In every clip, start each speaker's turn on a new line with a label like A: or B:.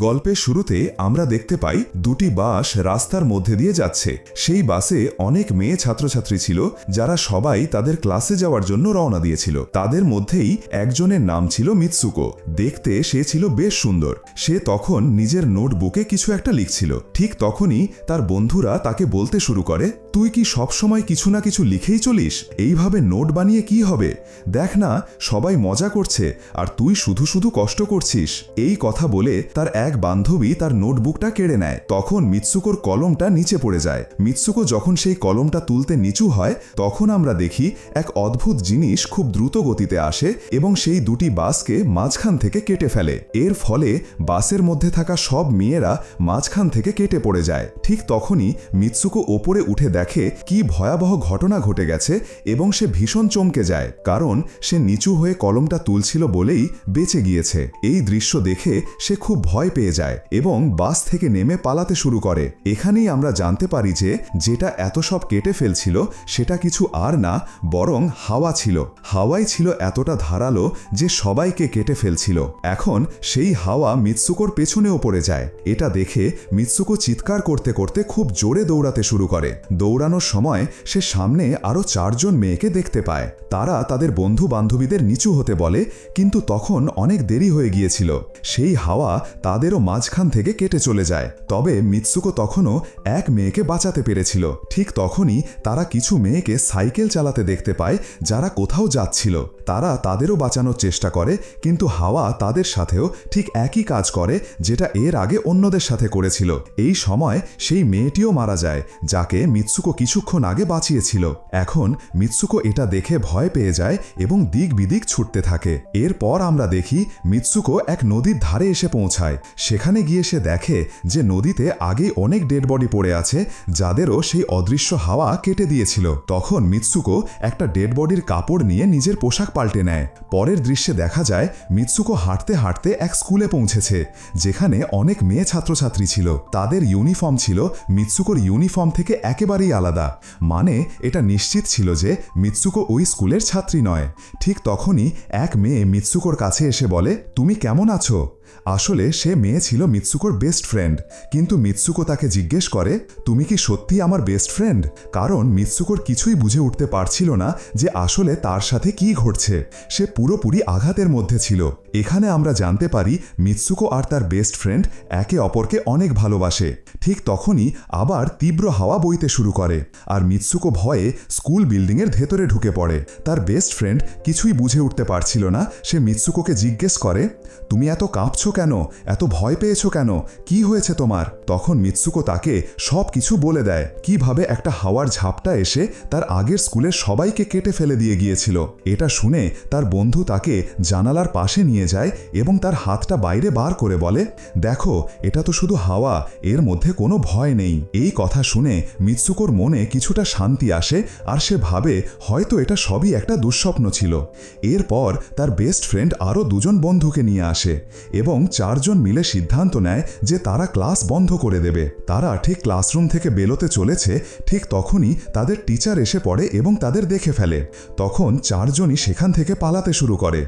A: গল্পের শুরুতে আমরা দেখতে পাই দুটি বাস রাস্তার মধ্যে দিয়ে যাচ্ছে। সেই বাসে অনেক মেয়ে ছাত্রছাত্রী ছিল, যারা সবাই তাদের ক্লাসে যাওয়ার জন্য রওনা দিয়েছিল। তাদের মধ্যেই একজনের নাম ছিল মিৎসুকো। দেখতে সে ছিল বেশ সুন্দর। সে তখন নিজের নোটবুকে কিছু একটা লিখছিল। ঠিক তখনই তার বন্ধুরা তাকে বলতে শুরু করে, তুই কি সবসময় কিছু না কিছু লিখেই চলিস? এইভাবে নোট বানিয়ে কি হবে? দেখ না, সবাই মজা করছে আর তুই শুধু শুধু কষ্ট করছিস। এই কথা বলে তার এক বান্ধবী তার নোটবুকটা কেড়ে নেয়। তখন মিৎসুকোর কলমটা নিচে পড়ে যায়। মিৎসুকো যখন সেই কলমটা তুলতে নিচু হয়, তখন আমরা দেখি এক অদ্ভুত জিনিস খুব দ্রুত গতিতে আসে এবং সেই দুটি বাসকে মাঝখান থেকে কেটে ফেলে। এর ফলে বাসের মধ্যে থাকা সব মেয়েরা মাঝখান থেকে কেটে পড়ে যায়। ঠিক তখনই মিৎসুকো ওপরে উঠে দেখে কি ভয়াবহ ঘটনা ঘটে গেছে এবং সে ভীষণ চমকে যায়, কারণ সে নিচু হয়ে কলমটা তুলছিল বলেই বেঁচে গিয়েছে। এই দৃশ্য দেখে সে খুব ভয় পেয়ে যায় এবং বাস থেকে নেমে পালাতে শুরু করে। এখানেই আমরা জানতে পারি যে যেটা এত সব কেটে ফেলছিল সেটা কিছু আর না, বরং হাওয়া ছিল। হাওয়াই ছিল এতটা ধারালো যে সবাইকে কেটে ফেলছিল। এখন সেই হাওয়া মিৎসুকোর পেছনেও পড়ে যায়। এটা দেখে মিৎসুকো চিৎকার করতে করতে খুব জোরে দৌড়াতে শুরু করে। দৌড়ানোর সময় সে সামনে আরো 4 জন মেয়েকে দেখতে পায়। তারা তাদের বন্ধু বান্ধবীদের নিচু হতে বলে, কিন্তু তখন অনেক দেরি হয়ে গিয়েছিল। সেই হাওয়া তাদেরও মাঝখান থেকে কেটে চলে যায়। তবে মিৎসুকো তখনও এক মেয়েকে বাঁচাতে পেরেছিল। ঠিক তখনই তারা কিছু মেয়েকে সাইকেল চালাতে দেখতে পায়, যারা কোথাও যাচ্ছিল। তারা তাদেরও বাঁচানোর চেষ্টা করে, কিন্তু হাওয়া তাদের সাথেও ঠিক একই কাজ করে যেটা এর আগে অন্যদের সাথে করেছিল। এই সময় সেই মেয়েটিও মারা যায়, যাকে মিৎসুকো কিছুক্ষণ আগে বাঁচিয়েছিল। এখন মিৎসুকো এটা দেখে ভয় পেয়ে যায় এবং দিক বিদিক ছুটতে থাকে। এরপর আমরা দেখি মিৎসুকো এক নদীর ধারে এসে পৌঁছায়। সেখানে গিয়ে সে দেখে যে নদীতে আগেই অনেক ডেড বডি পড়ে আছে, যাদেরও সেই অদৃশ্য হাওয়া কেটে দিয়েছিল। তখন মিৎসুকো একটা ডেড বডির কাপড় নিয়ে নিজের পোশাক পাল্টে নেয়। পরের দৃশ্যে দেখা যায় মিৎসুকো হাঁটতে হাঁটতে এক স্কুলে পৌঁছেছে, যেখানে অনেক মেয়ে ছাত্রছাত্রী ছিল। তাদের ইউনিফর্ম ছিল মিৎসুকোর ইউনিফর্ম থেকে একেবারেই আলাদা। মানে এটা নিশ্চিত ছিল যে মিৎসুকো ওই স্কুলের ছাত্রী নয়। ঠিক তখনই এক মেয়ে মিৎসুকোর কাছে এসে বলে, তুমি কেমন আছো? আসলে সে মেয়ে ছিল মিৎসুকোর বেস্ট ফ্রেন্ড। কিন্তু মিৎসুকো তাকে জিজ্ঞেস করে, তুমি কি সত্যি আমার বেস্ট ফ্রেন্ড? কারণ মিৎসুকোর কিছুই বুঝে উঠতে পারছিল না যে আসলে তার সাথে কি ঘটছে। সে পুরোপুরি আঘাতের মধ্যে ছিল। এখানে আমরা জানতে পারি মিৎসুকো আর তার বেস্ট ফ্রেন্ড একে অপরকে অনেক ভালোবাসে। ঠিক তখনই আবার তীব্র হাওয়া বইতে শুরু করে আর মিৎসুকো ভয়ে স্কুল বিল্ডিংয়ের ভেতরে ঢুকে পড়ে। তার বেস্ট ফ্রেন্ড কিছুই বুঝে উঠতে পারছিল না। সে মিৎসুকোকে জিজ্ঞেস করে, তুমি এত কাঁপছো কেন? এত ভয় পেয়েছো কেন? কি হয়েছে তোমার? তখন মিৎসুকো তাকে সব কিছু বলে দেয়, কিভাবে একটা হাওয়ার ঝাপটা এসে তার আগের স্কুলের সবাইকে কেটে ফেলে দিয়ে গিয়েছিল। এটা শুনে তার বন্ধু তাকে জানালার পাশে নিয়ে যায় এবং তার হাতটা বাইরে বার করে বলে, দেখো, এটা তো শুধু হাওয়া, এর মধ্যে কোনো ভয় নেই। এই কথা শুনে মিৎসুকোর মনে কিছুটা শান্তি আসে আর সে ভাবে হয়তো এটা সবই একটা দুঃস্বপ্ন ছিল। এরপর তার বেস্ট ফ্রেন্ড আরও 2 জন বন্ধুকে নিয়ে আসে এবং 4 জন মিলে সিদ্ধান্ত নেয় যে তারা ক্লাস বন্ধ করে দেবে। তারা ঠিক ক্লাসরুম থেকে বেরোতে চলেছে, ঠিক তখনই তাদের টিচার এসে পড়ে এবং তাদের দেখে ফেলে। তখন 4 জনই সেখান থেকে পালাতে শুরু করে।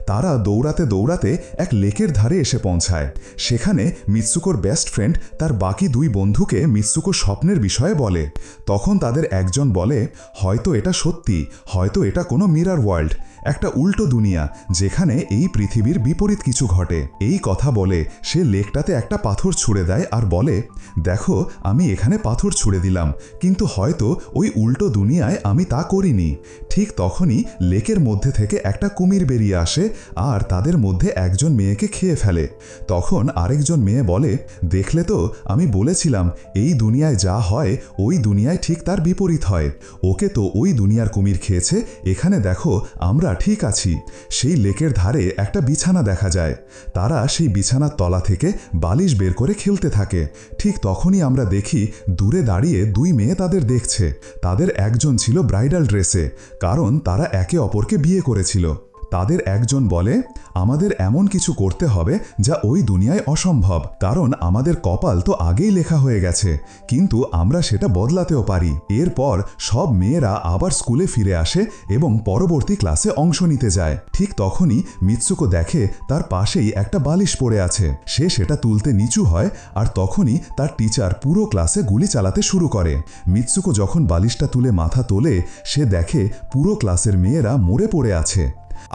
A: তারা দৌড়াতে দৌড়াতে এক লেকের ধারে এসে পৌঁছায়। সেখানে মিৎসুকোর বেস্ট ফ্রেন্ড তার বাকি 2 বন্ধুকে মিৎসুকোর স্বপ্নের বিষয়ে বলে। তখন তাদের একজন বলে, হয়তো এটা সত্যি, হয়তো এটা কোনো মিরর ওয়ার্ল্ড, একটা উল্টো দুনিয়া যেখানে এই পৃথিবীর বিপরীত কিছু ঘটে। এই কথা বলে সে লেকটাতে একটা পাথর ছুঁড়ে দেয় আর বলে, দেখো, আমি এখানে পাথর ছুঁড়ে দিলাম, কিন্তু হয়তো ওই উল্টো দুনিয়ায় আমি তা করিনি। ঠিক তখনই লেকের মধ্যে থেকে একটা কুমির বেরিয়ে আসে আর তাদের মধ্যে একজন মেয়েকে খেয়ে ফেলে। তখন আরেকজন মেয়ে বলে, দেখলে তো, আমি বলেছিলাম এই দুনিয়ায় যা হয় ওই দুনিয়ায় ঠিক তার বিপরীত হয়। ওকে তো ওই দুনিয়ার কুমির খেয়েছে, এখানে দেখো আমরা ঠিক আছি। সেই লেকের ধারে একটা বিছানা দেখা যায়। তারা সেই বিছানার তলা থেকে বালিশ বের করে খেলতে থাকে। ঠিক তখনই আমরা দেখি দূরে দাঁড়িয়ে 2 মেয়ে তাদের দেখছে। তাদের একজন ছিল ব্রাইডাল ড্রেসে, কারণ তারা একে অপরকে বিয়ে করেছিল। তাদের একজন বলে, আমাদের এমন কিছু করতে হবে যা ওই দুনিয়ায় অসম্ভব, কারণ আমাদের কপাল তো আগেই লেখা হয়ে গেছে, কিন্তু আমরা সেটা বদলাতেও পারি। এরপর সব মেয়েরা আবার স্কুলে ফিরে আসে এবং পরবর্তী ক্লাসে অংশ নিতে যায়। ঠিক তখনই মিৎসুকো দেখে তার পাশেই একটা বালিশ পড়ে আছে। সে সেটা তুলতে নিচু হয়, আর তখনই তার টিচার পুরো ক্লাসে গুলি চালাতে শুরু করে। মিৎসুকো যখন বালিশটা তুলে মাথা তোলে, সে দেখে পুরো ক্লাসের মেয়েরা মরে পড়ে আছে।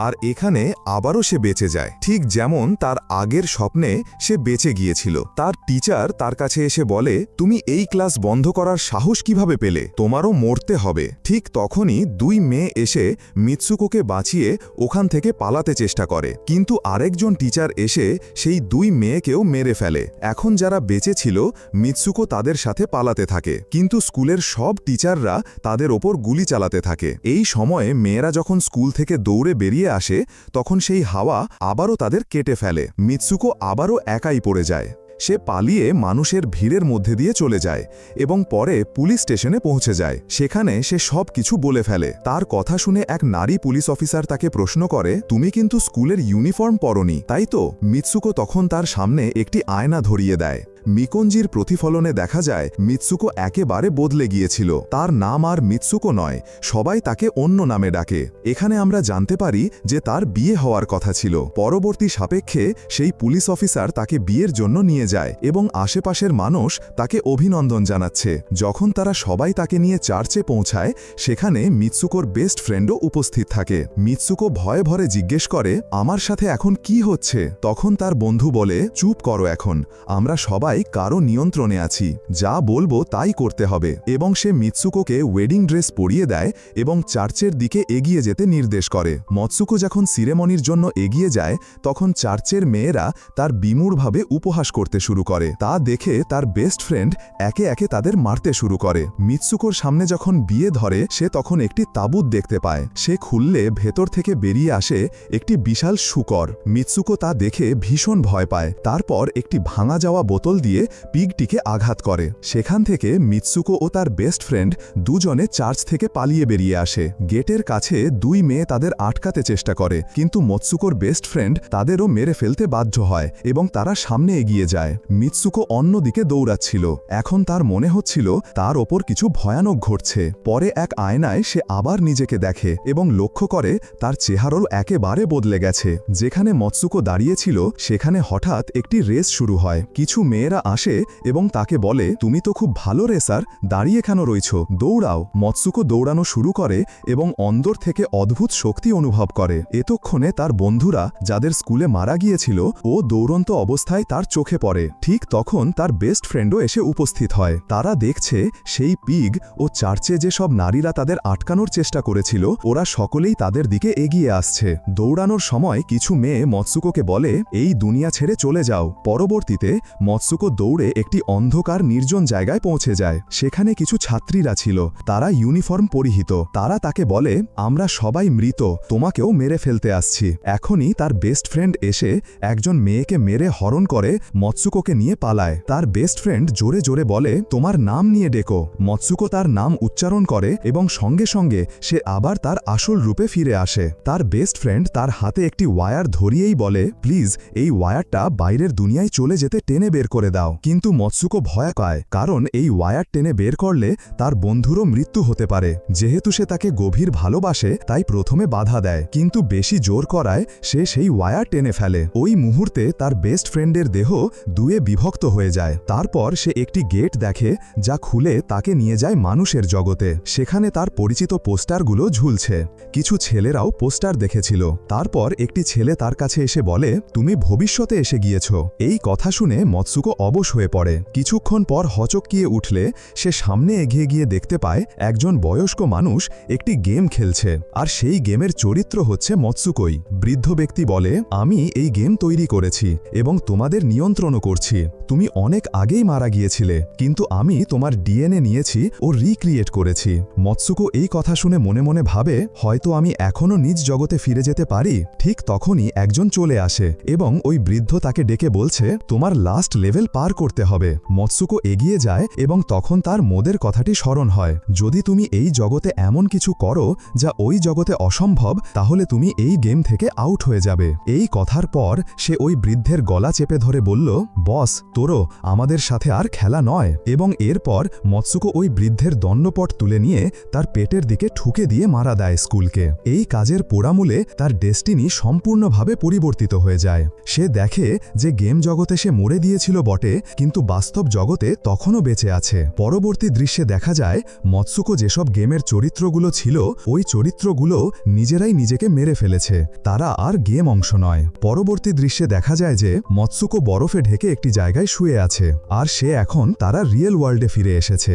B: আর এখানে আবারও সে বেঁচে যায়, ঠিক যেমন তার আগের স্বপ্নে সে বেঁচে গিয়েছিল। তার টিচার তার কাছে এসে বলে, তুমি এই ক্লাস বন্ধ করার সাহস কিভাবে পেলে? তোমারও মরতে হবে। ঠিক তখনই দুই মেয়ে এসে মিৎসুকোকে বাঁচিয়ে ওখান থেকে পালাতে চেষ্টা করে, কিন্তু আরেকজন টিচার এসে সেই দুই মেয়েকেও মেরে ফেলে। এখন যারা বেঁচে ছিল, মিৎসুকো তাদের সাথে পালাতে থাকে, কিন্তু স্কুলের সব টিচাররা তাদের ওপর গুলি চালাতে থাকে। এই সময়ে মেয়েরা যখন স্কুল থেকে দৌড়ে বেরিয়ে আসে, তখন সেই হাওয়া আবারও তাদের কেটে ফেলে। মিৎসুকো আবারও একাই পড়ে যায়। সে পালিয়ে মানুষের ভিড়ের মধ্যে দিয়ে চলে যায় এবং পরে পুলিশ স্টেশনে পৌঁছে যায়। সেখানে সে সব কিছু বলে ফেলে। তার কথা শুনে এক নারী পুলিশ অফিসার তাকে প্রশ্ন করে, তুমি কিন্তু স্কুলের ইউনিফর্ম পরনি, তাই তো? মিৎসুকো তখন তার সামনে একটি আয়না ধরিয়ে দেয়। মিকঞ্জির প্রতিফলনে দেখা যায় মিৎসুকো একেবারে বদলে গিয়েছিল। তার নাম আর মিৎসুকো নয়, সবাই তাকে অন্য নামে ডাকে। এখানে আমরা জানতে পারি যে তার বিয়ে হওয়ার কথা ছিল। পরবর্তী সাপেক্ষে সেই পুলিশ অফিসার তাকে বিয়ের জন্য নিয়ে যায় এবং আশেপাশের মানুষ তাকে অভিনন্দন জানাচ্ছে। যখন তারা সবাই তাকে নিয়ে চার্চে পৌঁছায়, সেখানে মিৎসুকোর বেস্ট ফ্রেন্ডও উপস্থিত থাকে। মিৎসুকো ভয়ে ভরে জিজ্ঞেস করে, আমার সাথে এখন কি হচ্ছে? তখন তার বন্ধু বলে, চুপ করো, এখন আমরা সবাই কারো নিয়ন্ত্রণে আছি, যা বলবো তাই করতে হবে। এবং সে মিৎসুকোকে ওয়েডিং ড্রেস পরিয়ে দেয় এবং চার্চের দিকে এগিয়ে যেতে নির্দেশ করে। মিৎসুকো যখন সিরেমনির জন্য এগিয়ে যায়, তখন চার্চের মেয়েরা তার বিমূঢ়ভাবে উপহাস করতে শুরু করে। তা দেখে তার বেস্ট ফ্রেন্ড একে একে তাদের মারতে শুরু করে। মিৎসুকোর সামনে যখন বিয়ে ধরে, সে তখন একটি তাঁবুত দেখতে পায়। সে খুললে ভেতর থেকে বেরিয়ে আসে একটি বিশাল শূকর। মিৎসুকো তা দেখে ভীষণ ভয় পায়। তারপর একটি ভাঙা যাওয়া বোতল দিয়ে পিগটিকে আঘাত করে। সেখান থেকে মিৎসুকো ও তার বেস্ট ফ্রেন্ড দুজনে চার্চ থেকে পালিয়ে বেরিয়ে আসে। গেটের কাছে দুই মেয়ে তাদের আটকাতে চেষ্টা করে, কিন্তু মিৎসুকোর বেস্ট ফ্রেন্ড তাদেরও মেরে ফেলতে বাধ্য হয় এবং তারা সামনে এগিয়ে যায়। মিৎসুকো অন্যদিকে দৌড়াচ্ছিল। এখন তার মনে হচ্ছিল তার ওপর কিছু ভয়ানক ঘটছে। পরে এক আয়নায় সে আবার নিজেকে দেখে এবং লক্ষ্য করে তার চেহারাও একেবারে বদলে গেছে। যেখানে মিৎসুকো দাঁড়িয়েছিল, সেখানে হঠাৎ একটি রেস শুরু হয়। কিছু মেয়েরা আসে এবং তাকে বলে, তুমি তো খুব ভালো রেসার, দাঁড়িয়ে কেন রইছ, দৌড়াও। মিৎসুকো দৌড়ানো শুরু করে এবং অন্দর থেকে অদ্ভুত শক্তি অনুভব করে। এতক্ষণে তার বন্ধুরা, যাদের স্কুলে মারা গিয়েছিল, ও দৌড়ন্ত অবস্থায় তার চোখে পড়ে। ঠিক তখন তার বেস্ট ফ্রেন্ডও এসে উপস্থিত হয়। তারা দেখছে সেই পিগ ও চার্চে যে সব নারীরা তাদের আটকানোর চেষ্টা করেছিল, ওরা সকলেই তাদের দিকে এগিয়ে আসছে। দৌড়ানোর সময় কিছু মেয়ে মিৎসুকোকে বলে, এই দুনিয়া ছেড়ে চলে যাও। পরবর্তীতে মিৎসুকো দৌড়ে একটি অন্ধকার নির্জন জায়গায় পৌঁছে যায়। সেখানে কিছু ছাত্রীরা ছিল, তারা ইউনিফর্ম পরিহিত। তারা তাকে বলে, আমরা সবাই মৃত, তোমাকেও মেরে ফেলতে আসছি। এখনই তার বেস্ট ফ্রেন্ড এসে একজন মেয়েকে মেরে হরণ করে মিৎসুকোকে নিয়ে পালায়। তার বেস্ট ফ্রেন্ড জোরে জোরে বলে, তোমার নাম নিয়ে ডেকো। মিৎসুকো তার নাম উচ্চারণ করে এবং সঙ্গে সঙ্গে সে আবার তার আসল রূপে ফিরে আসে। তার বেস্ট ফ্রেন্ড তার হাতে একটি ওয়্যার ধরিয়েই বলে, প্লিজ এই ওয়্যারটা বাইরের দুনিয়ায় চলে যেতে টেনে বের করে দাও। কিন্তু মিৎসুকো ভয় পায়, কারণ এই ওয়্যার টেনে বের করলে তার বন্ধুরও মৃত্যু হতে পারে। যেহেতু সে তাকে গভীর ভালোবাসে, তাই প্রথমে বাধা দেয়, কিন্তু বেশি জোর করায় সে সেই ওয়্যার টেনে ফেলে। ওই মুহূর্তে তার বেস্ট ফ্রেন্ডের দেহ দুয়ে বিভক্ত হয়ে যায়। তারপর সে একটি গেট দেখে, যা খুলে তাকে নিয়ে যায় মানুষের জগতে। সেখানে তার পরিচিত পোস্টারগুলো ঝুলছে। কিছু ছেলেরাও পোস্টার দেখেছিল। তারপর একটি ছেলে তার কাছে এসে বলে, তুমি ভবিষ্যতে এসে গিয়েছ। এই কথা শুনে মিৎসুকো অবশ হয়ে পড়ে। কিছুক্ষণ পর হচকিয়ে উঠলে সে সামনে এগিয়ে গিয়ে দেখতে পায় একজন বয়স্ক মানুষ একটি গেম খেলছে, আর সেই গেমের চরিত্র হচ্ছে মিৎসুকোই। বৃদ্ধ ব্যক্তি বলে, আমি এই গেম তৈরি করেছি এবং তোমাদের নিয়ন্ত্রণও করছি। তুমি অনেক আগেই মারা গিয়েছিলে, কিন্তু আমি তোমার ডিএনএ নিয়েছি ও রিক্রিয়েট করেছি। মিৎসুকো এই কথা শুনে মনে মনে ভাবে, হয়তো আমি এখনও নিজ জগতে ফিরে যেতে পারি। ঠিক তখনই একজন চলে আসে এবং ওই বৃদ্ধ তাকে ডেকে বলছে, তোমার লাস্ট লেভেল লেভেল পার করতে হবে। মৎসুকো এগিয়ে যায় এবং তখন তার মোদের কথাটি স্মরণ হয়, যদি তুমি এই জগতে এমন কিছু করো যা ওই জগতে অসম্ভব, তাহলে তুমি এই গেম থেকে আউট হয়ে যাবে। এই কথার পর সে ওই বৃদ্ধের গলা চেপে ধরে বলল, বস তোরো আমাদের সাথে আর খেলা নয়। এবং এরপর মৎসুকো ওই বৃদ্ধের দণ্ডপট তুলে নিয়ে তার পেটের দিকে ঠুকে দিয়ে মারা দেয় স্কুলকে। এই কাজের পোড়ামূলে তার ডেস্টিনি সম্পূর্ণভাবে পরিবর্তিত হয়ে যায়। সে দেখে যে গেম জগতে সে মরে দিয়েছিল বটে, কিন্তু বাস্তব জগতে তখনও বেঁচে আছে। পরবর্তী দৃশ্যে দেখা যায় মৎসুকো যেসব গেমের চরিত্রগুলো ছিল, ওই চরিত্রগুলো নিজেরাই নিজেকে মেরে ফেলেছে, তারা আর গেম অংশ নয়। পরবর্তী দৃশ্যে দেখা যায় যে মৎসুকো বরফে ঢেকে একটি জায়গায় শুয়ে আছে, আর সে এখন তারা রিয়েল ওয়ার্ল্ডে ফিরে এসেছে।